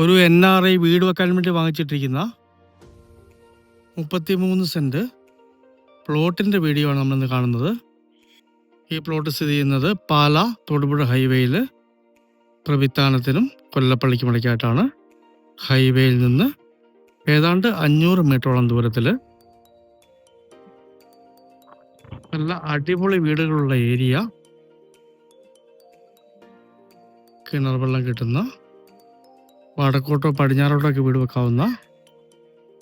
ഒരു NRI വീട് വെക്കാൻ വേണ്ടി വാങ്ങിച്ചിട്ടിരിക്കുന്ന 33 സെന്റ് പ്ലോട്ടിൻ്റെ വീഡിയോ ആണ് നമ്മളിന്ന് കാണുന്നത്. ഈ പ്ലോട്ട് സ്ഥിതി ചെയ്യുന്നത് പാലാ തൊടുപുഴ ഹൈവേയിൽ പ്രവിത്താനത്തിനും കൊല്ലപ്പള്ളിക്കും ഇടയ്ക്കായിട്ടാണ്. ഹൈവേയിൽ നിന്ന് ഏതാണ്ട് 500 മീറ്ററോളം ദൂരത്തിൽ നല്ല അടിപൊളി വീടുകളുള്ള ഏരിയ, കിണർ വെള്ളം കിട്ടുന്ന, വടക്കോട്ടോ പടിഞ്ഞാറോട്ടൊക്കെ വീട് വെക്കാവുന്ന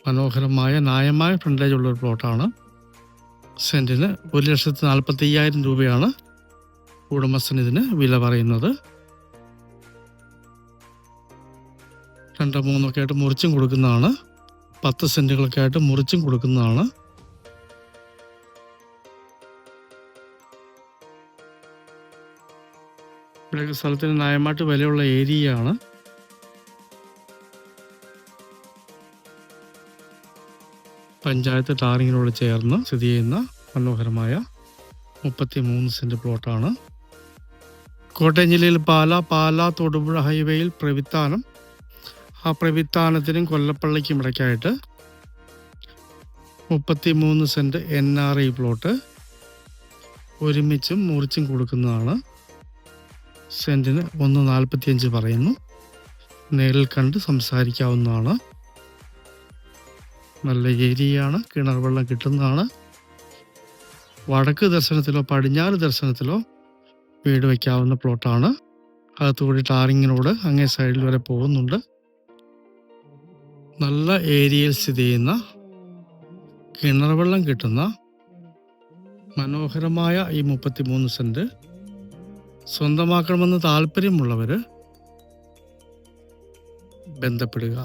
മനോഹരമായ ന്യായമായ ഫ്രണ്ടേജ് ഉള്ളൊരു പ്ലോട്ടാണ്. സെൻറ്റിന് 1,45,000 രൂപയാണ് ഉടമസ്ഥൻ ഇതിന് വില പറയുന്നത്. 2-3 ഒക്കെ ആയിട്ട് മുറിച്ചും കൊടുക്കുന്നതാണ്. 10 സെൻറ്റുകളൊക്കെ ആയിട്ട് മുറിച്ചും കൊടുക്കുന്നതാണ്. ഇവിടെ സ്ഥലത്തിന് ന്യായമായിട്ട് വിലയുള്ള ഏരിയയാണ്. പഞ്ചായത്ത് ടാറിങ്ങിനോട് ചേർന്ന് സ്ഥിതി ചെയ്യുന്ന മനോഹരമായ 33 സെൻറ്റ് പ്ലോട്ടാണ്. കോട്ടയം ജില്ലയിൽ പാലാ തൊടുപുഴ ഹൈവേയിൽ പ്രവിത്താനം, ആ പ്രവിത്താനത്തിനും കൊല്ലപ്പള്ളിക്കും ഇടയ്ക്കായിട്ട് 33 സെൻറ്റ് NRI പ്ലോട്ട് ഒരുമിച്ചും മുറിച്ചും കൊടുക്കുന്നതാണ്. സെൻറ്റിന് 1,45 പറയുന്നു. നേരിൽ കണ്ട് സംസാരിക്കാവുന്നതാണ്. നല്ല ഏരിയയാണ്, കിണർ വെള്ളം കിട്ടുന്നതാണ്. വടക്ക് ദർശനത്തിലോ പടിഞ്ഞാറ് ദർശനത്തിലോ വീട് വയ്ക്കാവുന്ന പ്ലോട്ടാണ്. അകത്തുകൂടി ടാറിങ്ങിനോട് അങ്ങേ സൈഡിൽ വരെ പോകുന്നുണ്ട്. നല്ല ഏരിയയിൽ സ്ഥിതി ചെയ്യുന്ന, കിണർ വെള്ളം കിട്ടുന്ന മനോഹരമായ ഈ 33 സെൻറ്റ് സ്വന്തമാക്കണമെന്ന് താല്പര്യമുള്ളവർ ബന്ധപ്പെടുക.